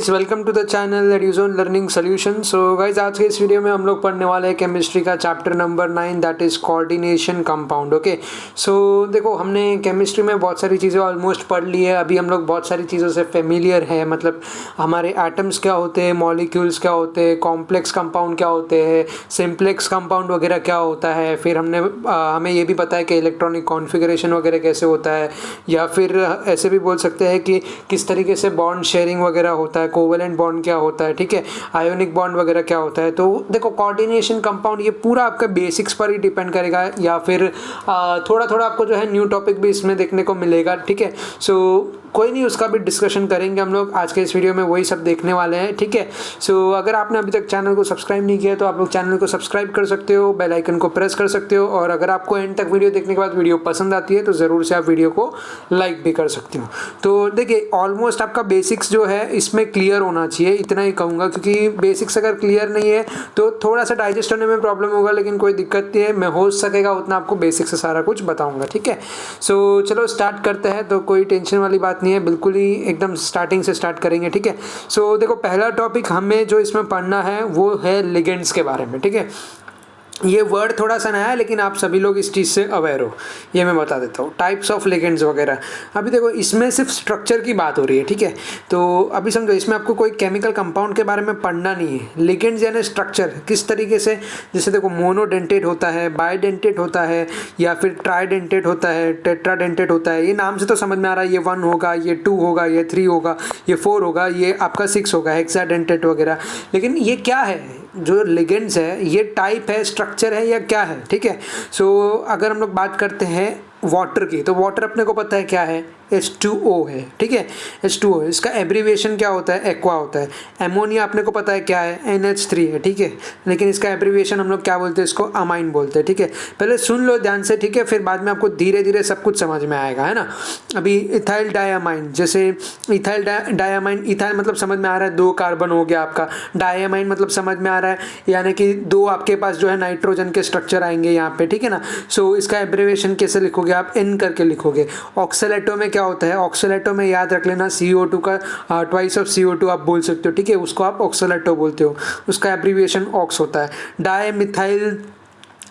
Guys, welcome to the channel Eduzone learning solution. So guys, आज के इस video में हम लोग पढ़ने वाले हैं केमिस्ट्री का chapter number 9, that is coordination compound. Okay, so देखो, हमने केमिस्ट्री में बहुत सारी चीज़ें ऑलमोस्ट पढ़ ली है। अभी हम लोग बहुत सारी चीज़ों से फेमिलियर है, मतलब हमारे एटम्स क्या होते हैं, मॉलिक्यूल्स क्या होते हैं, कॉम्प्लेक्स कंपाउंड क्या होते हैं, सिंप्लेक्स कंपाउंड वगैरह क्या होता है। फिर हमें ये भी पता है कि इलेक्ट्रॉनिक कॉन्फ़िगरेशन वगैरह कैसे होता है, या फिर ऐसे भी बोल सकते हैं कि किस तरीके से बॉन्ड शेयरिंग वगैरह होता है, कोवेलेंट बॉन्ड क्या होता है, ठीक है, आयोनिक बॉन्ड वगैरह क्या होता है। तो देखो, कोऑर्डिनेशन कंपाउंड ये पूरा आपका बेसिक्स पर ही डिपेंड करेगा, या फिर थोड़ा थोड़ा आपको जो है न्यू टॉपिक भी इसमें देखने को मिलेगा, ठीक है। सो कोई नहीं, उसका भी डिस्कशन करेंगे हम लोग आज के इस वीडियो में, वही सब देखने वाले हैं, ठीक है। सो अगर आपने अभी तक चैनल को सब्सक्राइब नहीं किया तो आप लोग चैनल को सब्सक्राइब कर सकते हो, बेल आइकन को प्रेस कर सकते हो, और अगर आपको एंड तक वीडियो देखने के बाद वीडियो पसंद आती है तो ज़रूर से आप वीडियो को लाइक भी कर सकते हो। तो देखिए, ऑलमोस्ट आपका बेसिक्स जो है इसमें क्लियर होना चाहिए, इतना ही कहूँगा, क्योंकि बेसिक्स अगर क्लियर नहीं है तो थोड़ा सा डाइजेस्ट होने में प्रॉब्लम होगा, लेकिन कोई दिक्कत नहीं है, मैं हो सकेगा उतना आपको बेसिक्स से सारा कुछ बताऊँगा, ठीक है। सो चलो स्टार्ट करते हैं। तो कोई टेंशन वाली बात नहीं है, बिल्कुल ही एकदम स्टार्टिंग से स्टार्ट करेंगे, ठीक है। सो देखो, पहला टॉपिक हमें जो इसमें पढ़ना है वो है लिगेंड्स के बारे में, ठीक है। ये वर्ड थोड़ा सा नया है, लेकिन आप सभी लोग इस चीज़ से अवेयर हो, ये मैं बता देता हूँ। टाइप्स ऑफ लिगेंड्स वगैरह, अभी देखो इसमें सिर्फ स्ट्रक्चर की बात हो रही है, ठीक है। तो अभी समझो, इसमें आपको कोई केमिकल कंपाउंड के बारे में पढ़ना नहीं है। लिगेंड्स यानी स्ट्रक्चर, किस तरीके से, जैसे देखो मोनोडेंटेट होता है, बाइडेंटेट होता है, या फिर ट्राइडेंटेट होता है, टेट्राडेंटेट होता है। ये नाम से तो समझ में आ रहा है, ये 1 होगा, ये 2 होगा, ये 3 होगा, ये 4 होगा, ये आपका 6 होगा, हेक्साडेंटेट वगैरह। लेकिन ये क्या है, जो लिगेंड्स है ये टाइप है, स्ट्रक्चर है, या क्या है, ठीक है। सो अगर हम लोग बात करते हैं वाटर की, तो वाटर अपने को पता है क्या है, H2O है, ठीक है, H2O। इसका एब्रीविएशन क्या होता है, एक्वा होता है। एमोनिया अपने को पता है क्या है, NH3 है, ठीक है, लेकिन इसका एब्रीविएशन हम लोग क्या बोलते हैं, इसको अमाइन बोलते हैं, ठीक है। पहले सुन लो ध्यान से, ठीक है, फिर बाद में आपको धीरे धीरे सब कुछ समझ में आएगा, है ना। अभी इथाइल डायमाइन, जैसे इथाइल डायमाइन, इथाइल मतलब समझ में आ रहा है 2 कार्बन हो गया आपका, डायमाइन मतलब समझ में आ रहा है यानी कि 2 आपके पास जो है नाइट्रोजन के स्ट्रक्चर आएंगे यहाँ पे, ठीक है ना। सो इसका एब्रीविएशन कैसे लिखोगे आप, N करके लिखोगे। ऑक्सलेटो में क्या होता है, ऑक्सलेटो में याद रख लेना CO2 का ट्वाइस ऑफ CO2 आप बोल सकते हो, ठीक है, उसको आप ऑक्सलेटो बोलते हो, उसका एब्रीविएशन ऑक्स होता है।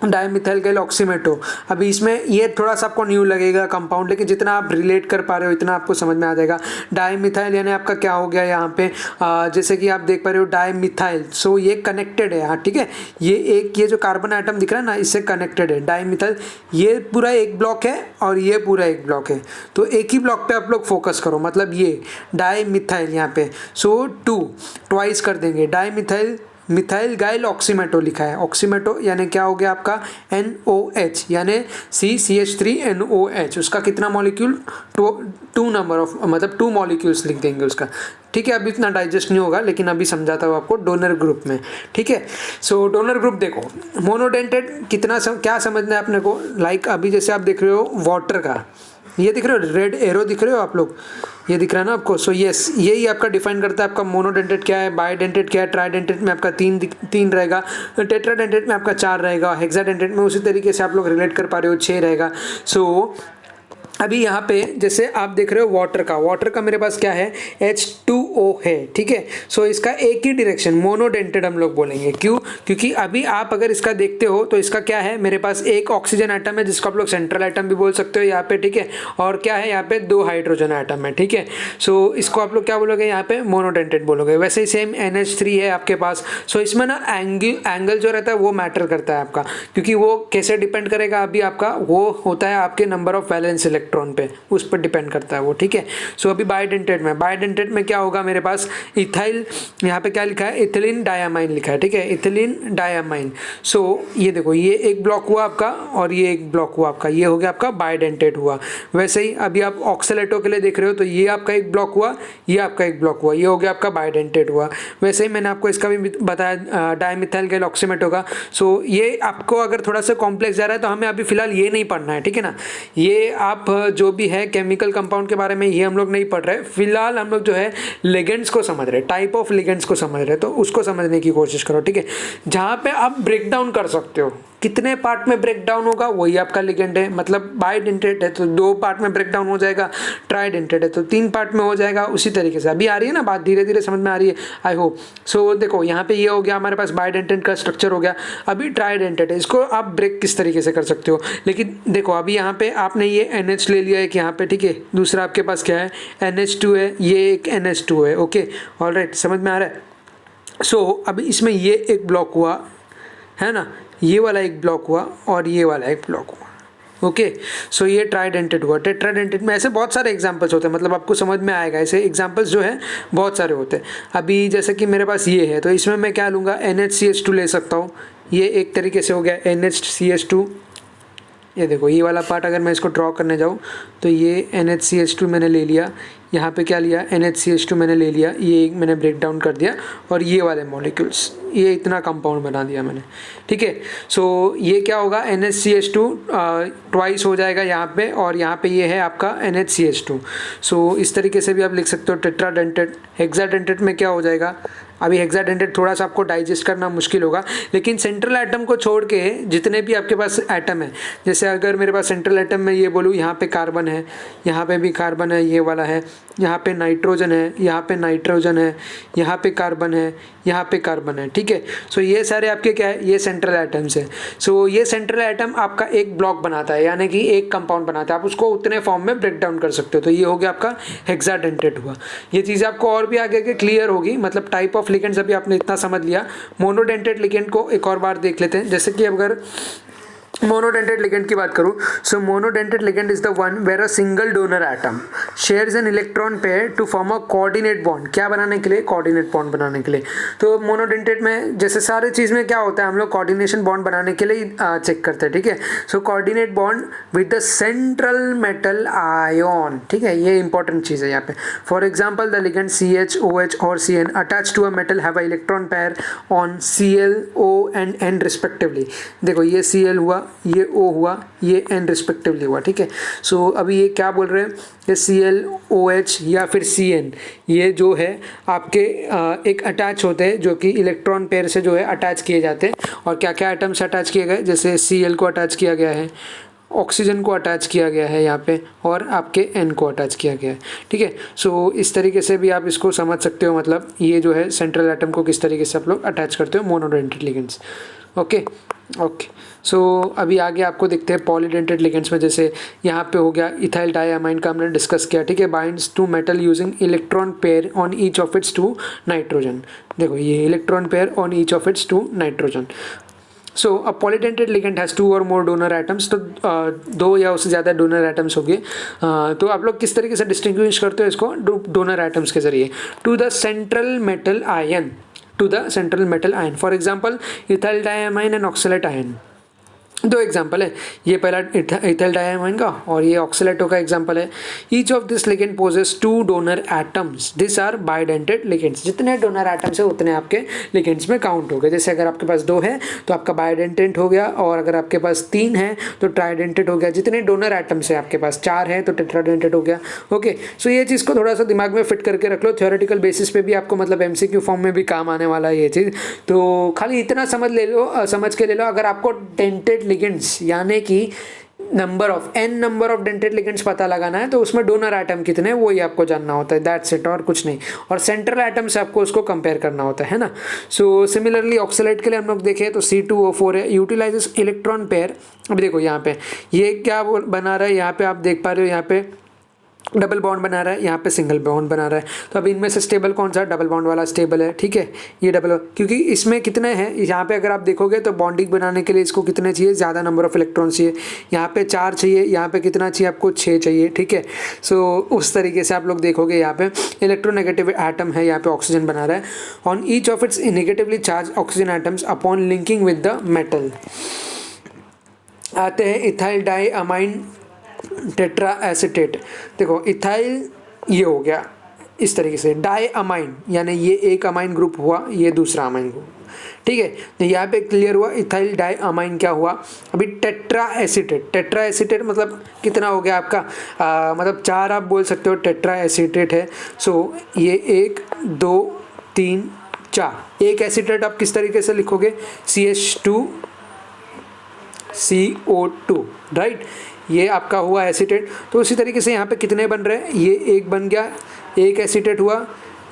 डायमिथाइल गैल ऑक्सीमेटो, अभी इसमें ये थोड़ा सा आपको न्यू लगेगा कंपाउंड, लेकिन जितना आप रिलेट कर पा रहे हो इतना आपको समझ में आ जाएगा। डायमिथाइल यानी आपका क्या हो गया यहाँ पे, जैसे कि आप देख पा रहे हो डायमिथाइल, सो ये कनेक्टेड है यहाँ, ठीक है। ये जो कार्बन आइटम दिख रहा है ना, इससे कनेक्टेड है डायमिथाइल। ये पूरा एक ब्लॉक है और ये पूरा एक ब्लॉक है, तो एक ही ब्लॉक पे आप लोग फोकस करो, मतलब ये डायमिथाइल यहाँ पे, सो 2 ट्वाइस कर देंगे, डायमिथाइल मिथाइल गाइल ऑक्सीमेटो लिखा है। ऑक्सीमेटो यानी क्या हो गया आपका, NOH यानी CCH3NOH। उसका कितना मॉलिक्यूल, 2 नंबर ऑफ, मतलब 2 मॉलिक्यूल्स लिख देंगे उसका, ठीक है। अभी इतना डाइजेस्ट नहीं होगा, लेकिन अभी समझाता हूँ आपको डोनर ग्रुप में, ठीक है। सो डोनर ग्रुप देखो, मोनोडेंटेट क्या समझना है अपने को, लाइक अभी जैसे आप देख रहे हो वाटर का, ये दिख रहे हो, रेड एरो दिख रहे हो आप लोग, ये दिख रहा है ना आपको। सो यस, यही आपका डिफाइन करता है आपका मोनोडेंटेट क्या है, बाइडेंटेट क्या है, ट्राइडेंटेट में आपका 3 रहेगा, टेट्राडेंटेट में आपका 4 रहेगा, हेक्साडेंटेट में उसी तरीके से आप लोग रिलेट कर पा रहे हो 6 रहेगा। सो अभी यहाँ पे जैसे आप देख रहे हो वाटर का मेरे पास क्या है, H2O है, ठीक है। सो इसका एक ही डायरेक्शन, मोनोडेंटेड हम लोग बोलेंगे, क्यों, क्योंकि अभी आप अगर इसका देखते हो तो इसका क्या है, मेरे पास एक ऑक्सीजन आइटम है जिसको आप लोग सेंट्रल आइटम भी बोल सकते हो यहाँ पे, ठीक है, और क्या है यहाँ पे 2 हाइड्रोजन आइटम है, ठीक है। सो इसको आप लोग क्या बोलोगे, यहाँ पे मोनोडेंटेड बोलोगे। वैसे ही सेम NH3 है आपके पास। सो इसमें ना एंगल जो रहता है वो मैटर करता है आपका, क्योंकि वो कैसे डिपेंड करेगा, अभी आपका वो होता है आपके नंबर ऑफ वैलेंस इलेक्ट्रॉन पे, उस पर डिपेंड करता है वो, ठीक है। सो अभी बाइडेंटेट में क्या होगा, मेरे पास इथाइल, यहाँ पे क्या लिखा है, इथिलीन डायमाइन लिखा है, ठीक है, इथिलीन डायमाइन। सो ये देखो, ये एक ब्लॉक हुआ आपका और ये एक ब्लॉक हुआ आपका, ये हो गया आपका बाइडेंटेट हुआ। वैसे ही अभी आप ऑक्सलेटो के लिए देख रहे हो, तो ये आपका एक ब्लॉक हुआ, ये आपका एक ब्लॉक हुआ, ये हो गया आपका बाइडेंटेट हुआ। वैसे ही मैंने आपको इसका भी बताया डायमिथाइल गैल ऑक्सीमेटो का। सो ये आपको अगर थोड़ा सा कॉम्प्लेक्स जा रहा है तो हमें अभी फिलहाल ये नहीं पढ़ना है, ठीक है ना। ये आप जो भी है केमिकल कंपाउंड के बारे में ये हम लोग नहीं पढ़ रहे, फिलहाल हम लोग जो है लिगेंड्स को समझ रहे, टाइप ऑफ लिगेंड्स को समझ रहे, तो उसको समझने की कोशिश करो, ठीक है। जहाँ पे आप ब्रेक डाउन कर सकते हो कितने पार्ट में ब्रेक डाउन होगा वही आपका लिगेंड है, मतलब बाइडेंटेट है तो 2 पार्ट में ब्रेक डाउन हो जाएगा, ट्राइडेंटेट है तो 3 पार्ट में हो जाएगा। उसी तरीके से अभी आ रही है ना बात, धीरे धीरे समझ में आ रही है आई होप। सो देखो यहाँ पे ये हो गया हमारे पास बाइडेंटेट का स्ट्रक्चर हो गया। अभी ट्राइडेंटेट है, इसको आप ब्रेक किस तरीके से कर सकते हो, लेकिन देखो अभी यहाँ पे आपने ये NH ले लिया एक यहाँ पे, ठीक है, दूसरा आपके पास क्या है NH2 है, ये एक NH2 है, ओके ऑलराइट, समझ में आ रहा है। सो अभी इसमें ये एक ब्लॉक हुआ है ना, ये वाला एक ब्लॉक हुआ और ये वाला एक ब्लॉक हुआ, ओके। सो ये ट्राइडेंटेड हुआ। टेट्राडेंटेड में ऐसे बहुत सारे एग्जांपल्स होते हैं, मतलब आपको समझ में आएगा, ऐसे एग्जांपल्स जो है बहुत सारे होते हैं। अभी जैसे कि मेरे पास ये है तो इसमें मैं क्या लूँगा, NHCH2 ले सकता हूँ। ये एक तरीके से हो गया NHCH2। ये देखो ये वाला पार्ट अगर मैं इसको ड्रॉ करने जाऊँ तो ये NHCH2 मैंने ले लिया, यहाँ पे क्या लिया NHCH2 मैंने ले लिया, ये एक मैंने ब्रेक डाउन कर दिया और ये वाले मॉलिक्यूल्स, ये इतना कंपाउंड बना दिया मैंने, ठीक है। सो ये क्या होगा NHCH2 ट्वाइस हो जाएगा यहाँ पे, और यहाँ पे ये है आपका NHCH2। सो इस तरीके से भी आप लिख सकते हो टेट्राडेंटेट। हेक्साडेंटेट में क्या हो जाएगा, अभी हेक्साडेंटेट थोड़ा सा आपको डाइजेस्ट करना मुश्किल होगा, लेकिन सेंट्रल एटम को छोड़ के जितने भी आपके पास एटम है, जैसे अगर मेरे पास सेंट्रल एटम में ये बोलूँ, यहाँ पे कार्बन है, यहाँ पे भी कार्बन है, ये वाला है, यहाँ पे नाइट्रोजन है, यहाँ पे नाइट्रोजन है, यहाँ पे कार्बन है, यहाँ पे कार्बन है, ठीक है। सो ये सारे आपके क्या है, ये सेंट्रल एटम्स है। सो ये सेंट्रल एटम आपका एक ब्लॉक बनाता है, यानी कि एक कंपाउंड बनाता है, आप उसको उतने फॉर्म में ब्रेक डाउन कर सकते हो। तो ये हो गया आपका हेक्साडेंटेट हुआ। ये चीज़ आपको और भी आगे के क्लियर होगी, मतलब टाइप ऑफ लिगेंड्स अभी आपने इतना समझ लिया। मोनोडेंटेट लिगेंड को एक और बार देख लेते हैं, जैसे कि अगर मोनोडेंटेट लिगेंड की बात करूं, so monodentate ligand is the one where a single donor atom shares an electron pair to form a coordinate bond. क्या बनाने के लिए, कोऑर्डिनेट बॉन्ड बनाने के लिए। तो मोनोडेंटेट में जैसे सारे चीज़ में क्या होता है, हम लोग कोऑर्डिनेशन बॉन्ड बनाने के लिए चेक करते हैं, ठीक है। So coordinate bond with the central metal ion, ठीक है, ये इंपॉर्टेंट चीज़ है यहाँ पे। For example the ligand CH, OH और CN attach to a metal have a electron pair on Cl, O and N respectively. देखो ये Cl हुआ, ये O हुआ, ये N रिस्पेक्टिवली हुआ, ठीक है। सो अभी ये क्या बोल रहे हैं, ये Cl, OH या फिर CN, ये जो है आपके एक अटैच होते हैं, जो कि इलेक्ट्रॉन पेयर से जो है अटैच किए जाते हैं। और क्या क्या आइटम्स अटैच किए गए, जैसे Cl को अटैच किया गया है, ऑक्सीजन को अटैच किया गया है यहाँ पे, और आपके N को अटैच किया गया है, ठीक है। सो इस तरीके से भी आप इसको समझ सकते हो, मतलब ये जो है सेंट्रल एटम को किस तरीके से आप लोग अटैच करते हो मोनोडेंटेट लिगेंड्स, ओके। सो अभी आगे आपको देखते हैं पॉलीडेंटेट लिगेंड्स में, जैसे यहाँ पे हो गया इथाइल डाइअमाइन का हमने डिस्कस किया, ठीक है। Binds to metal using electron pair on each of its two nitrogen. देखो ये electron pair on each of its two nitrogen. So a polydentate ligand has 2 और मोर डोनर एटम्स, तो 2 या उससे ज़्यादा डोनर एटम्स हो गए। तो आप लोग किस तरीके से डिस्टिंग्विश करते हो इसको डोनर एटम्स के जरिए, to the central metal ion, to the central metal ion. For example, ethyl diamine and oxalate ion. 2 example है, ये पहला इथाइल डाइअमाइन का और ये ऑक्सलेटो का एग्जाम्पल है। Each of this ligand possesses 2 donor atoms, this are bidentate ligands. जितने donor atoms है उतने आपके लिगेंड्स में काउंट हो गए। जैसे अगर आपके पास 2 है तो आपका बाइडेंटेट हो गया, और अगर आपके पास 3 है तो ट्राइडेंटेट हो गया। जितने डोनर एटम्स है आपके पास 4 है तो टेट्राडेंटेट हो गया, ओके। सो ये चीज़ को थोड़ा सा दिमाग में फिट करके रख लो, थ्योरेटिकल बेसिस पे भी आपको मतलब MCQ फॉर्म में भी काम आने वाला है ये चीज़। तो खाली इतना समझ के ले लो, अगर आपको डेंटेड लिगेंड्स यानी कि नंबर ऑफ डेंटेड लिगेंड्स पता लगाना है, तो उसमें डोनर एटम कितने हैं वही आपको जानना होता है, दैट्स इट, और कुछ नहीं। और सेंट्रल एटम से आपको उसको कंपेयर करना होता है ना। सो सिमिलरली ऑक्सलेट के लिए हम लोग देखें तो C2O4 है, यूटिलाइजेस इलेक्ट्रॉन पेयर। अब देखो यहाँ पे ये क्या बना रहा है, यहाँ पे आप देख पा रहे हो, यहाँ पे डबल बॉन्ड बना रहा है, यहाँ पे सिंगल बॉन्ड बना रहा है। तो अब इनमें से स्टेबल कौन सा, डबल बॉन्ड वाला स्टेबल है, ठीक है। ये डबल, क्योंकि इसमें कितने हैं, यहाँ पे अगर आप देखोगे तो बॉन्डिंग बनाने के लिए इसको कितने चाहिए, ज़्यादा नंबर ऑफ इलेक्ट्रॉन चाहिए। यहाँ पे 4 चाहिए, यहाँ पे कितना चाहिए आपको, 6 चाहिए, ठीक है। सो उस तरीके से आप लोग देखोगे, यहाँ पे इलेक्ट्रोनेगेटिव एटम है, यहाँ पे ऑक्सीजन बना रहा है। On each of it's negatively charge oxygen atoms upon linking with the metal. आते हैं इथाइल डाइअमाइन टेट्रा एसीटेट। देखो इथाइल ये हो गया इस तरीके से, डाइअमाइन यानी ये एक अमाइन ग्रुप हुआ, ये दूसरा अमाइन ग्रुप, ठीक है। तो यहाँ पे क्लियर हुआ इथाइल डाइअमाइन क्या हुआ। अभी टेट्रा एसीटेट मतलब कितना हो गया आपका, मतलब 4 आप बोल सकते हो टेट्रा एसीटेट है। सो ये 1 2 3 4, एक एसीटेट आप किस तरीके से लिखोगे, CH2 CO2, राइट। ये आपका हुआ एसीटेट। तो उसी तरीके से यहाँ पे कितने बन रहे हैं, ये एक बन गया, एक एसीटेट हुआ,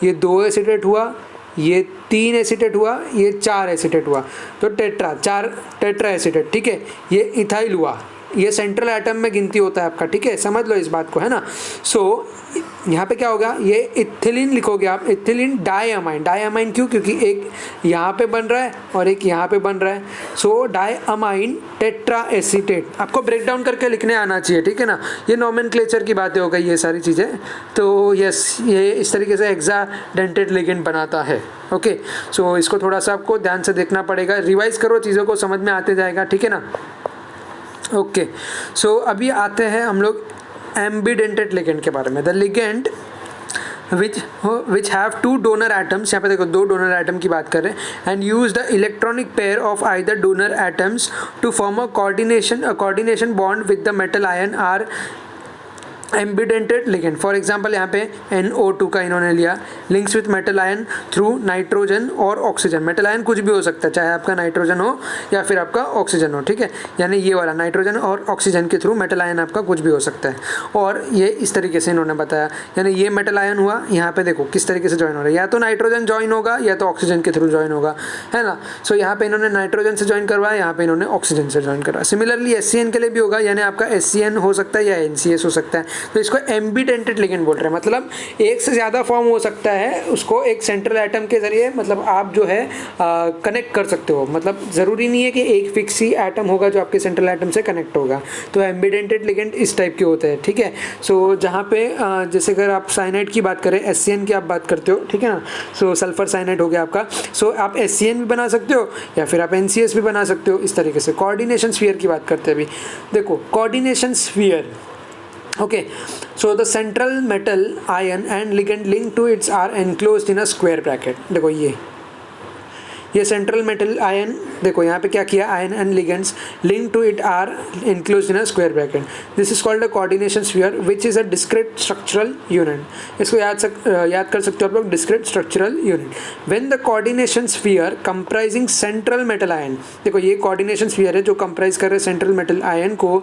ये 2 एसीटेट हुआ, ये 3 एसीटेट हुआ, ये 4 एसीटेट हुआ, तो चार टेट्रा एसीटेट, ठीक है। ये इथाइल हुआ, ये सेंट्रल एटम में गिनती होता है आपका, ठीक है, समझ लो इस बात को, है ना। सो यहाँ पे क्या होगा, ये इथिलीन लिखोगे आप, इथिलीन डाइअमाइन। डाइअमाइन क्यों, क्योंकि एक यहाँ पे बन रहा है और एक यहाँ पे बन रहा है। सो डाइअमाइन टेट्रा एसीटेट, आपको ब्रेक डाउन करके लिखने आना चाहिए, ठीक है ना। ये नोमेनक्लेचर की बातें हो गई ये सारी चीज़ें। तो यस, ये इस तरीके से हेक्साडेंटेट लिगेंड बनाता है। ओके, सो इसको थोड़ा सा आपको ध्यान से देखना पड़ेगा, रिवाइज करो, चीज़ों को समझ में आते जाएगा, ठीक है ना। ओके, सो अभी आते हैं हम लोग एम्बिडेंटेड लिगेंड के बारे में। The ligand which have 2 donor atoms, यहाँ पे देखो 2 डोनर एटम की बात कर रहे हैं, and use the electronic pair of either donor atoms to form a coordination bond with the metal ion are ambidentate ligand. For example यहाँ पे NO2 का इन्होंने लिया, links with metal ion through nitrogen और ऑक्सीजन। मेटल आयन कुछ भी हो सकता है, चाहे आपका नाइट्रोजन हो या फिर आपका ऑक्सीजन हो, ठीक है। यानी ये वाला नाइट्रोजन और ऑक्सीजन के थ्रू मेटल आयन आपका कुछ भी हो सकता है। और ये इस तरीके से इन्होंने बताया, यानी ये मेटल आयन हुआ, यहाँ पे देखो किस तरीके से ज्वाइन हो रहा है, या तो नाइट्रोजन ज्वाइन होगा या तो ऑक्सीजन के थ्रू ज्वाइन होगा, है ना। सो यहाँ पे इन्होंने नाइट्रोजन से ज्वाइन करवाया, यहाँ पे इन्होंने ऑक्सीजन से ज्वाइन करवाया। सिमिलरली SCN के लिए भी होगा, यानी आपका SCN हो सकता है या NCS हो सकता है। तो इसको एम्बिडेंटेड लिगेंड बोल रहे हैं, मतलब एक से ज़्यादा फॉर्म हो सकता है, उसको एक सेंट्रल एटम के जरिए मतलब आप जो है कनेक्ट कर सकते हो। मतलब ज़रूरी नहीं है कि एक फिक्स ही एटम होगा जो आपके सेंट्रल एटम से कनेक्ट होगा। तो एम्बिडेंटेड लिगेंड इस टाइप के होते हैं, ठीक है। सो जहाँ पे जैसे अगर आप साइनाइड की बात करें, SCN की आप बात करते हो, ठीक है ना। सो सल्फर साइनाइड हो गया आपका। सो आप SCN भी बना सकते हो या फिर आप NCS भी बना सकते हो, इस तरीके से। कोऑर्डिनेशन स्फीयर की बात करते हैं अभी, देखो coordination sphere. Okay, so the central metal ion and ligand linked to it are enclosed in a square bracket. देखो ये सेंट्रल मेटल आयन, देखो यहाँ पे क्या किया, ion and ligands link to it are enclosed in a square bracket. This is called a coordination sphere which is a discrete structural unit. इसको याद कर सकते हो आप लोग, discrete structural unit. When the coordination sphere comprising central metal ion, देखो ये coordination sphere है जो कंप्राइज कर रहे हैं सेंट्रल मेटल आयन को,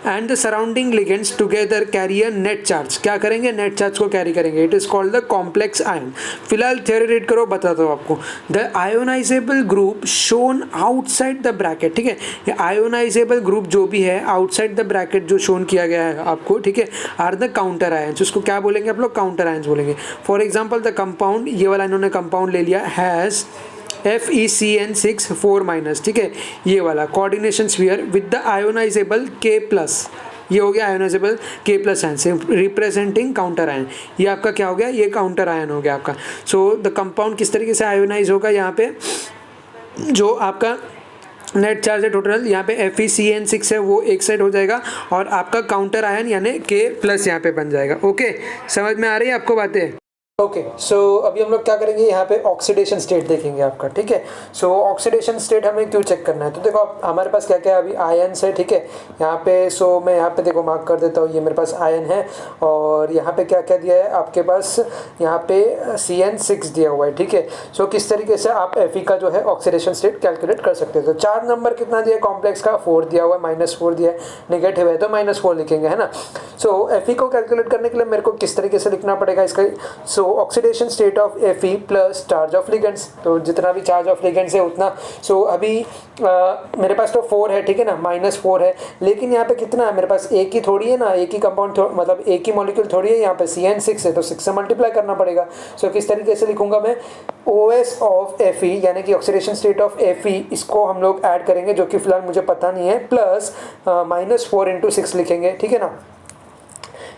and the surrounding ligands together carry a net charge. क्या करेंगे, नेट चार्ज को कैरी करेंगे। It is called the complex ion. फिलहाल थ्योरी रीड करो, बताता हूँ आपको। The ionisable group shown outside the bracket, ठीक है। ये आयोनाइजेबल ग्रुप जो भी है आउटसाइड द ब्रैकेट जो शोन किया गया है आपको, ठीक है, आर द काउंटर आयन्स। उसको क्या बोलेंगे आप लोग, काउंटर आयन्स बोलेंगे। फॉर एग्जाम्पल द कंपाउंड, ये वाला इन्होंने कंपाउंड ले लिया, हैज़ FeCN6 4-, ठीक है, ये वाला coordination sphere with the ionisable K+, ये हो गया आयोनाइजेबल K+ आयन से रिप्रेजेंटिंग काउंटर आयन। ये आपका क्या हो गया, ये काउंटर आयन हो गया आपका। सो द कंपाउंड किस तरीके से आयोनाइज होगा, यहाँ पे जो आपका नेट चार्ज है टोटल, यहाँ पे FeCN6 है वो एक साइड हो जाएगा और आपका काउंटर आयन यानी K+ यहाँ पे बन जाएगा। ओके, समझ में आ रही है आपको बातें। ओके, सो अभी हम लोग क्या करेंगे, यहाँ पे ऑक्सीडेशन स्टेट देखेंगे आपका, ठीक है। सो ऑक्सीडेशन स्टेट हमें क्यों चेक करना है, तो देखो हमारे पास क्या क्या है अभी, आयन्स है, ठीक है, यहाँ पे। सो मैं यहाँ पे देखो मार्क कर देता हूँ, ये मेरे पास आयन है और यहाँ पे क्या क्या दिया है आपके पास, यहाँ पे CN6 दिया हुआ है, ठीक है। सो किस तरीके से आप Fe का जो है ऑक्सीडेशन स्टेट कैलकुलेट कर सकते हैं। तो 4 नंबर कितना दिया है कॉम्प्लेक्स का, 4 दिया हुआ है, -4 दिया है, नेगेटिव है तो -4 लिखेंगे, है ना। सो Fe को कैलकुलेट करने के लिए मेरे को किस तरीके से लिखना पड़ेगा इसका, सो oxidation state of Fe plus charge of ligands. तो जितना भी चार्ज ऑफ लिगेंड्स है उतना। सो अभी मेरे पास तो 4 है, ठीक है ना, -4 है, लेकिन यहाँ पे कितना है मेरे पास, एक ही थोड़ी है ना, एक ही कंपाउंड मतलब एक ही मॉलिक्यूल थोड़ी है, यहाँ पे CN6 है तो 6 से मल्टीप्लाई करना पड़ेगा। सो किस तरीके से लिखूंगा मैं, OS ऑफ Fe यानी कि ऑक्सीडेशन स्टेट ऑफ Fe, इसको हम लोग ऐड करेंगे जो कि फिलहाल मुझे पता नहीं है, प्लस -4 × 6 लिखेंगे, ठीक है ना।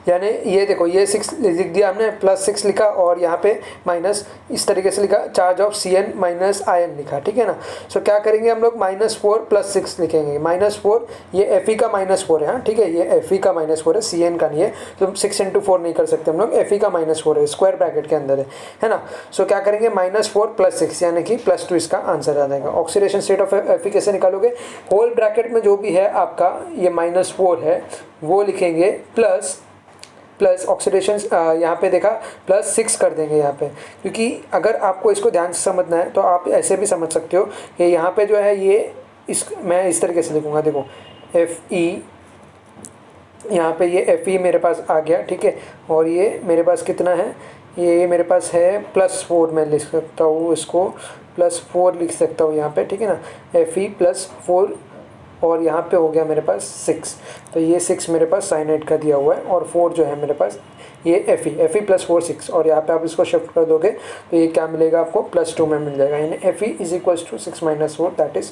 यानी ये देखो, ये 6 लिख दिया हमने, +6 लिखा और यहाँ पे माइनस इस तरीके से लिखा, charge of CN minus ion लिखा, ठीक है ना। सो क्या करेंगे हम लोग, -4 + 6 लिखेंगे। -4 ये Fe का -4 है, हाँ ठीक है, ये Fe का -4 है, CN का नहीं है, तो 6 × 4 नहीं कर सकते हम लोग, Fe का -4 है, स्क्वायर ब्रैकेट के अंदर है ना। सो क्या करेंगे, -4 + 6 यानी कि +2 इसका आंसर आ जाएगा। ऑक्सीडेशन स्टेट ऑफ Fe कैसे निकालोगे, होल ब्रैकेट में जो भी है आपका ये -4 है वो लिखेंगे, प्लस ऑक्सीडेशन यहाँ पे देखा +6 कर देंगे यहाँ पे, क्योंकि अगर आपको इसको ध्यान से समझना है तो आप ऐसे भी समझ सकते हो कि यहाँ पे जो है ये मैं इस तरीके से लिखूँगा, देखो Fe, यहाँ पे ये Fe मेरे पास आ गया, ठीक है, और ये मेरे पास कितना है, ये मेरे पास है +4, मैं लिख सकता हूँ इसको +4 लिख सकता हूँ यहाँ पे, ठीक है ना, Fe +4, और यहाँ पे हो गया मेरे पास 6, तो ये 6 मेरे पास साइनाइड का दिया हुआ है, और 4 जो है मेरे पास ये Fe +4 6, और यहाँ पे आप इसको शिफ्ट कर दोगे तो ये क्या मिलेगा आपको +2 में मिल जाएगा, यानी Fe = 6 - 4 दैट इज़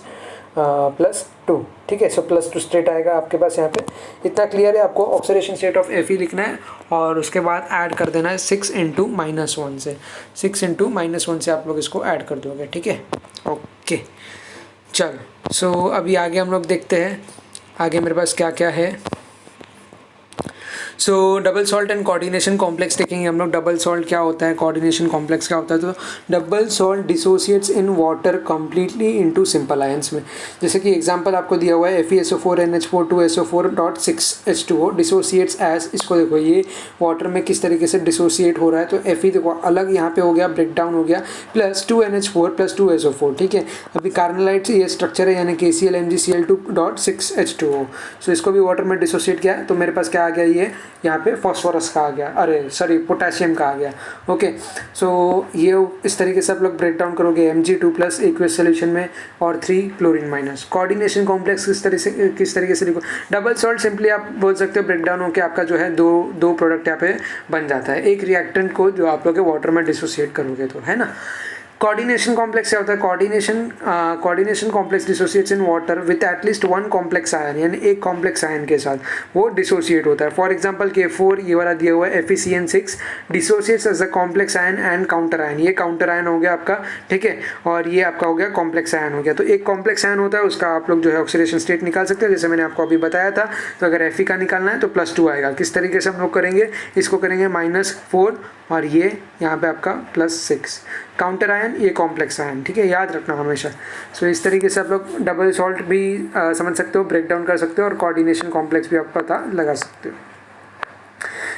+2, ठीक है। सो +2 स्टेट आएगा आपके पास यहाँ पे। इतना क्लियर है, आपको ऑक्सीडेशन स्टेट ऑफ Fe लिखना है और उसके बाद ऐड कर देना है 6 × -1 से, 6 × -1 से आप लोग इसको ऐड कर दोगे, ठीक है। ओके चल, सो अभी आगे हम लोग देखते हैं आगे मेरे पास क्या क्या है। सो double salt and coordination complex देखेंगे हम लोग। डबल सॉल्ट क्या होता है, कोऑर्डिनेशन कॉम्प्लेक्स क्या होता है। तो double salt dissociates in water completely into simple ions में। जैसे कि एग्जांपल आपको दिया हुआ है FeSO4 NH4 डिसोसिएट्स एज, इसको देखो ये वाटर में किस तरीके से डिसोसिएट हो रहा है। तो Fe देखो अलग यहाँ पे हो गया, ब्रेक डाउन हो गया, +2NH4 +2SO4, ठीक है। अभी कार्बोनाइट ये स्ट्रक्चर है, यानी KCl MgCl2.6H2O। सो इसको भी वाटर में डिसोसिएट किया तो मेरे पास क्या आ गया, ये यहाँ पे फॉस्फोरस का आ गया, अरे सॉरी पोटेशियम का आ गया। ओके, सो ये इस तरीके से आप लोग ब्रेक डाउन करोगे Mg2+ एक्वियस सोल्यूशन में और 3 क्लोरीन माइनस। कोऑर्डिनेशन कॉम्प्लेक्स किस तरीके से लिखो, डबल सॉल्ट सिंपली आप बोल सकते हो ब्रेक डाउन होकर आपका जो है दो प्रोडक्ट यहाँ पे बन जाता है, एक रिएक्टेंट को जो आप लोग वाटर में डिसोसिएट करोगे तो, है ना। कोऑर्डिनेशन कॉम्प्लेक्स क्या होता है, coordination complex dissociates in water with at least 1 complex ion, यानी एक कॉम्प्लेक्स आयन के साथ वो डिसोसिएट होता है। फॉर एग्जांपल K4 ये वाला दिया हुआ है FeCN6 dissociates as a complex ion and counter ion, ये काउंटर आयन हो गया आपका, ठीक है, और ये आपका हो गया कॉम्प्लेक्स आयन हो गया। तो एक कॉम्प्लेक्स आयन होता है, उसका आप लोग जो है ऑक्सीडेशन स्टेट निकाल सकते हो, जैसे मैंने आपको अभी बताया था। तो अगर Fe का निकालना है तो +2 आएगा। किस तरीके से हम लोग करेंगे, इसको करेंगे -4 और ये यहाँ पे आपका +6, काउंटर आयन ये कॉम्प्लेक्स आयन, ठीक है, याद रखना हमेशा। सो इस तरीके से आप लोग डबल सॉल्ट भी समझ सकते हो, ब्रेक डाउन कर सकते हो, और कोऑर्डिनेशन कॉम्प्लेक्स भी आप पता लगा सकते हो।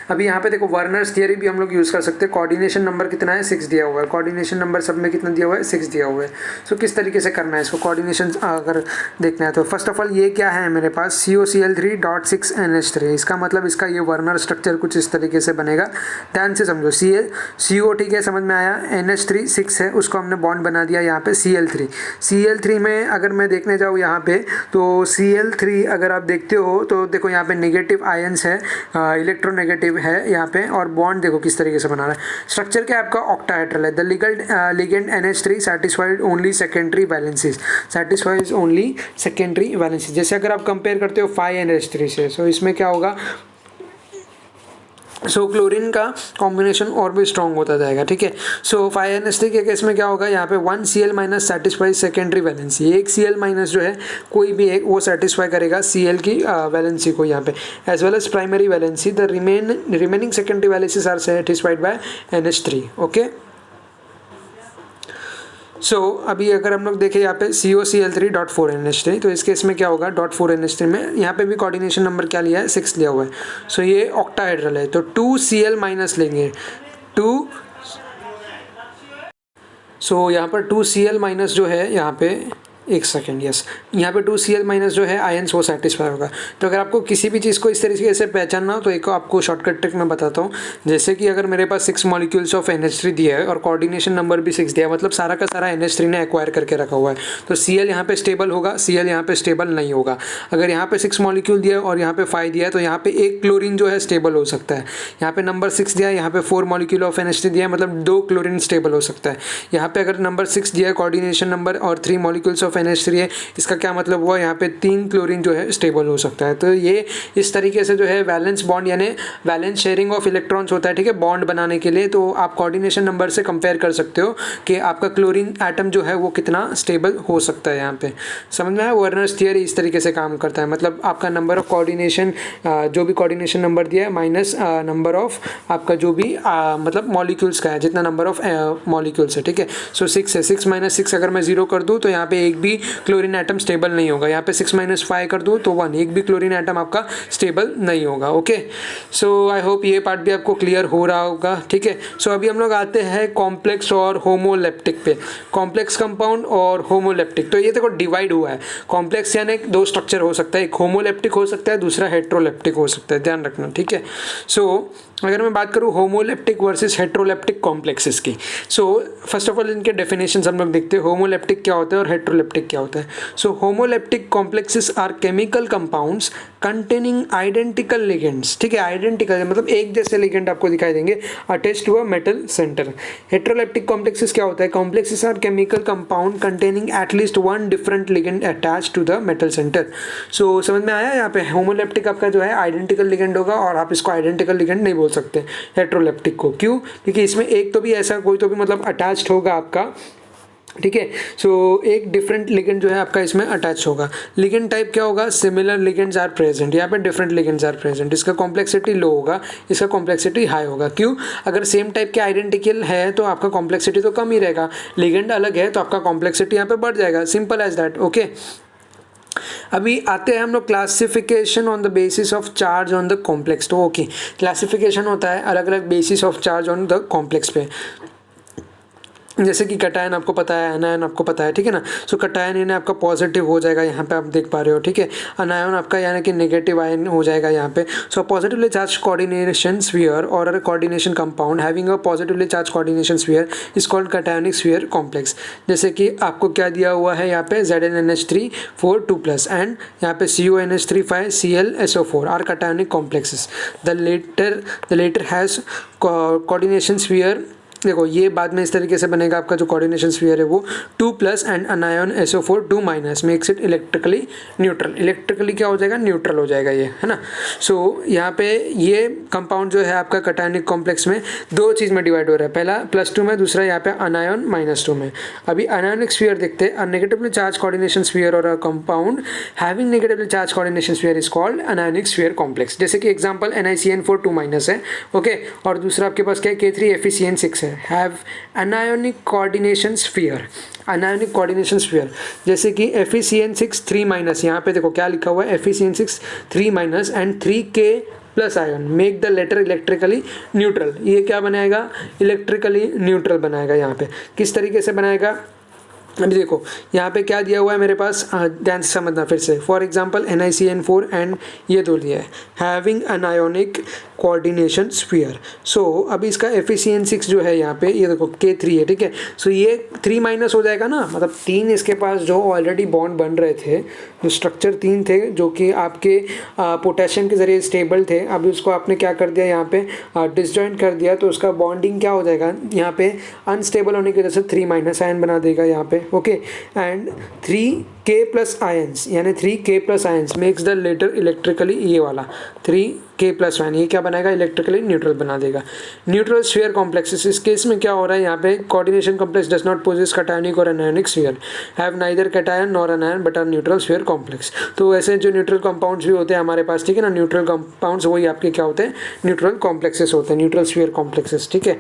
अभी यहाँ पे देखो वर्नर्स थियरी भी हम लोग यूज़ कर सकते हैं। कोऑर्डिनेशन नंबर कितना है, 6 दिया हुआ है। कोऑर्डिनेशन नंबर सब में कितना दिया हुआ है, 6 दिया हुआ है। सो किस तरीके से करना है इसको, कोऑर्डिनेशन अगर देखना है तो फर्स्ट ऑफ ऑल ये क्या है मेरे पास, COCl3.6NH3। इसका मतलब इसका ये वर्नर स्ट्रक्चर कुछ इस तरीके से बनेगा, ध्यान से समझो। CO ठीक है, समझ में आया। NH3 6 है, उसको हमने बॉन्ड बना दिया यहाँ पे Cl3 में अगर मैं देखने जाऊँ यहाँ पे तो Cl3 अगर आप देखते हो तो देखो यहाँ पे नेगेटिव आयंस है, इलेक्ट्रोनेगेटिव है यहाँ पे, और बॉन्ड देखो किस तरीके से बना रहा है। स्ट्रक्चर क्या आपका ऑक्टाहेड्रल है। The ligand NH3 satisfied only secondary valencies, satisfies only secondary valencies। जैसे अगर आप कंपेयर करते हो 5NH3 से, सो इसमें क्या होगा, सो क्लोरीन का कॉम्बिनेशन और भी स्ट्रॉन्ग होता जाएगा, ठीक है। सो 5NH3 के केस में क्या होगा, यहाँ पे 1 Cl- सेटिस्फाई सेकेंडरी वैलेंसी, एक Cl- जो है कोई भी एक वो सेटिस्फाई करेगा Cl की वैलेंसी को यहाँ पे, as well as primary valency. The remaining secondary valencies are satisfied by NH3, okay. So अभी अगर हम लोग देखें यहाँ पे COCl3.4NH3, तो इस केस में क्या होगा, .4NH3 में यहाँ पे भी कोऑर्डिनेशन नंबर क्या लिया है, 6 लिया हुआ है। सो ये ऑक्टाहेड्रल है, तो 2 Cl- लेंगे, 2। सो यहाँ पर 2 Cl- जो है यहाँ पे, एक सेकेंड, यस, यहाँ पे 2 Cl- जो है आयंस वो सेटिस्फाई होगा। तो अगर आपको किसी भी चीज़ को इस तरीके से पहचानना हो तो एक आपको शॉर्टकट ट्रिक मैं बताता हूँ। जैसे कि अगर मेरे पास 6 मॉलिक्यूल्स ऑफ NH3 दिया है और कोऑर्डिनेशन नंबर भी 6 दिया है, मतलब सारा का सारा NH3 ने एक्वायर करके रखा हुआ है, तो Cl यहाँ पे स्टेबल होगा, Cl यहाँ पे स्टेबल नहीं होगा। अगर यहाँ पे 6 मॉलिक्यूल दिया है और यहाँ पे 5 दिया है तो यहाँ पे एक क्लोरीन जो है स्टेबल हो सकता है। यहाँ पे नंबर 6 दिया है, यहाँ पे 4 मॉलिक्यूल ऑफ NH3 दिया है, मतलब 2 क्लोरीन स्टेबल हो सकता है। यहाँ पे अगर नंबर 6 दिया है कोऑर्डिनेशन नंबर और 3 मॉलिक्यूल्स ऑफ NH3 है, इसका क्या मतलब हुआ, यहाँ पे 3 क्लोरीन जो है स्टेबल हो सकता है। तो ये इस तरीके से जो है वैलेंस बॉन्ड यानी वैलेंस शेयरिंग ऑफ इलेक्ट्रॉन्स होता है, ठीक है, बॉन्ड बनाने के लिए। तो आप कोऑर्डिनेशन नंबर से कंपेयर कर सकते हो कि आपका क्लोरीन एटम जो है वो कितना स्टेबल हो सकता है। यहाँ पे समझ में आया, वर्नर्स थियरी इस तरीके से काम करता है, मतलब आपका नंबर ऑफ कोऑर्डिनेशन, जो भी कोऑर्डिनेशन नंबर दिया है माइनस नंबर ऑफ आपका जो भी मतलब मॉलिक्यूल्स का है, जितना नंबर ऑफ मॉलिक्यूल्स है, ठीक है। सो 6 है, 6 - 6 अगर मैं 0 कर दूँ तो यहाँ पे एक भी भी क्लोरीन एटम स्टेबल नहीं होगा। यहाँ पे 6-5 कर दूँ तो 1, एक भी क्लोरीन एटम आपका स्टेबल नहीं होगा। ओके, सो आई होप ये पार्ट भी आपको क्लियर हो रहा होगा। ठीक है, सो अभी हम लोग आते हैं कॉम्प्लेक्स और होमोलेप्टिक पे। कॉम्प्लेक्स कंपाउंड और होमोलेप्टिक, तो ये देखो डिवाइड हुआ है। कॉम्प्लेक्स यानी दो स्ट्रक्चर हो सकता है, एक होमोलेप्टिक हो सकता है, दूसरा हेट्रोलेप्टिक हो सकता है, ध्यान रखना। ठीक है, सो अगर मैं बात करूँ होमोलेप्टिक वर्सेस हेट्रोलेप्टिक कॉम्प्लेक्सेस की, सो फर्स्ट ऑफ ऑल इनके डेफिनेशंस हम लोग देखते हैं, होमोलेप्टिक क्या होता है और हेट्रोलेप्टिक क्या होता है। So homoleptic complexes are chemical compounds containing identical ligands. ठीक है, आइडेंटिकल मतलब एक जैसे लिगेंड आपको दिखाई देंगे attached to a metal centre. Heteroleptic complexes क्या होता है, complexes are chemical compound containing at least one different ligand attached to the metal centre. So समझ में आया, यहाँ पे होमोलेप्टिक आपका जो है आइडेंटिकल लिगेंड होगा और आप इसको आइडेंटिकल लिगेंड नहीं बोल सकते हेट्रोलेप्टिक को। क्यों? क्योंकि इसमें एक तो भी ऐसा कोई तो भी मतलब अटैच्ड होगा आपका। ठीक है, सो एक डिफरेंट लिगेंड जो है आपका इसमें अटैच होगा। लिगेंड टाइप क्या होगा, सिमिलर लिगेंड्स आर प्रेजेंट, यहाँ पे डिफरेंट लिगेंड्स आर प्रेजेंट। इसका कॉम्प्लेक्सिटी लो होगा, इसका कॉम्प्लेक्सिटी हाई होगा। क्यों? अगर सेम टाइप के आइडेंटिकल है तो आपका कॉम्प्लेक्सिटी तो कम ही रहेगा, लिगेंड अलग है तो आपका कॉम्प्लेक्सिटी यहाँ पे बढ़ जाएगा, सिंपल एज दैट। ओके, अभी आते हैं हम लोग classification on the basis of charge on the complex. तो ओके, क्लासिफिकेशन होता है अलग अलग basis of charge on the complex पे। जैसे कि कटायन आपको पता है, अनायन आपको पता है। ठीक है ना, सो कटायन यानी आपका पॉजिटिव हो जाएगा, यहाँ पे आप देख पा रहे हो। ठीक है, अनायन आपका यानी कि नेगेटिव आयन हो जाएगा यहाँ पे। सो पॉजिटिवली चार्ज कोऑर्डिनेशन स्फीयर और अ coordination compound having a positively charge coordination sphere is called cationic sphere complex. जैसे कि आपको क्या दिया हुआ है यहाँ पे ZnNH3 4 2+ एंड यहाँ पे CONH3 5 ClSO4 are cationic complexes. The latter has coordination sphere. देखो ये बाद में इस तरीके से बनेगा, आपका जो कोऑर्डिनेशन स्फीयर है वो 2+ and अनायन SO4 2- makes it electrically neutral. Electrically क्या हो जाएगा, न्यूट्रल हो जाएगा ये, है ना। सो यहाँ पे ये कंपाउंड जो है आपका कटायनिक कॉम्प्लेक्स में दो चीज़ में डिवाइड हो रहा है, पहला +2 में, दूसरा यहाँ पे अनायन -2 में। अभी अनायनिक स्फीयर देखते हैं, नेगेटिवली चार्ज कोऑर्डिनेशन स्फीयर और a compound having negatively charge coordination sphere is called anionic sphere complex. जैसे कि एग्जांपल NiCN4 2- है, ओके, और दूसरा आपके पास क्या है, K3FeCN6 है, have anionic coordination sphere। Anionic coordination sphere जैसे कि FeCN6 3-, यहाँ पे देखो क्या लिखा हुआ है, FeCN6 3- and 3K+ ion make the latter electrically neutral. ये क्या बनाएगा, इलेक्ट्रिकली न्यूट्रल बनाएगा। यहाँ पे किस तरीके से बनाएगा, अभी देखो यहाँ पे क्या दिया हुआ है मेरे पास, ध्यान से समझना फिर से। फॉर एग्जांपल NiCN4 एंड ये दो दिया है, हैविंग अनायोनिक कोऑर्डिनेशन स्फीयर। सो अभी इसका FeCN6 जो है यहाँ पे, ये देखो K3 है। ठीक है, सो ये 3- हो जाएगा ना, मतलब 3 इसके पास जो ऑलरेडी बॉन्ड बन रहे थे, जो स्ट्रक्चर 3 थे जो कि आपके पोटेशियम के जरिए स्टेबल थे, अभी उसको आपने क्या कर दिया, यहाँ पे डिसजॉइंट कर दिया, तो उसका बॉन्डिंग क्या हो जाएगा, यहाँ पे अनस्टेबल होने की वजह से 3- आयन बना देगा यहाँ पे। ओके, एंड 3K+ आयंस यानी 3K+ ions makes the latter electrically, ये वाला 3K+ आयन ये क्या बनाएगा, इलेक्ट्रिकली न्यूट्रल बना देगा। न्यूट्रल स्फीयर कॉम्प्लेक्सेस, इस केस में क्या हो रहा है, यहाँ पे coordination complex does not possess cationic और anionic sphere, have neither cation nor anion but are neutral sphere complex. तो ऐसे जो न्यूट्रल कंपाउंड्स भी होते हैं हमारे पास, ठीक है ना, न्यूट्रल कंपाउंड्स वही आपके क्या होते हैं, न्यूट्रल कॉम्प्लेक्सेस होते हैं, न्यूट्रल स्फीयर कॉम्प्लेक्सेस। ठीक है,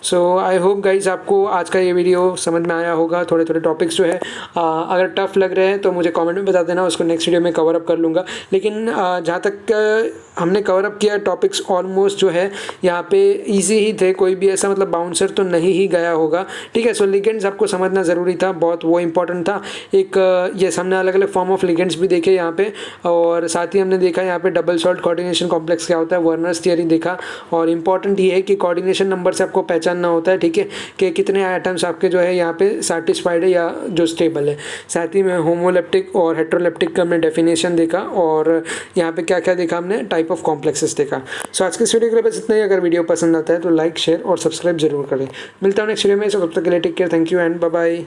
सो आई होप गाइज आपको आज का ये वीडियो समझ में आया होगा। थोड़े थोड़े टॉपिक्स जो है अगर टफ लग रहे हैं तो मुझे कमेंट में बता देना, उसको नेक्स्ट वीडियो में कवर अप कर लूँगा। लेकिन जहाँ तक हमने कवर अप किया टॉपिक्स ऑलमोस्ट जो है यहाँ पे इजी ही थे, कोई भी ऐसा मतलब बाउंसर तो नहीं ही गया होगा। ठीक है, सो लिगेंड्स आपको समझना ज़रूरी था, बहुत वो इंपॉर्टेंट था। एक ये हमने अलग अलग फॉर्म ऑफ लिगेंड्स भी देखे यहाँ पे, और साथ ही हमने देखा यहाँ पे डबल सॉल्ट कोऑर्डिनेशन कॉम्प्लेक्स क्या होता है, वर्नर्स थियरी देखा। और इंपॉर्टेंट ये है कि कोऑर्डिनेशन नंबर से आपको पहचानना होता है, ठीक है, कि कितने आइटम्स आपके जो है यहाँ पे सेटिस्फाइड है या जो स्टेबल है। साथ ही में होमोलेप्टिक और हेट्रोलेप्टिक का हमने डेफिनेशन देखा, और यहाँ पे क्या क्या देखा हमने, टाइप ऑफ कॉम्प्लेक्सेस देखा। सो आज के इस वीडियो के लिए बस इतना ही। अगर वीडियो पसंद आता है तो लाइक शेयर और सब्सक्राइब जरूर करें। मिलता हूँ नेक्स्ट वीडियो में, सो तब तक के लिए take care, thank you and bye bye.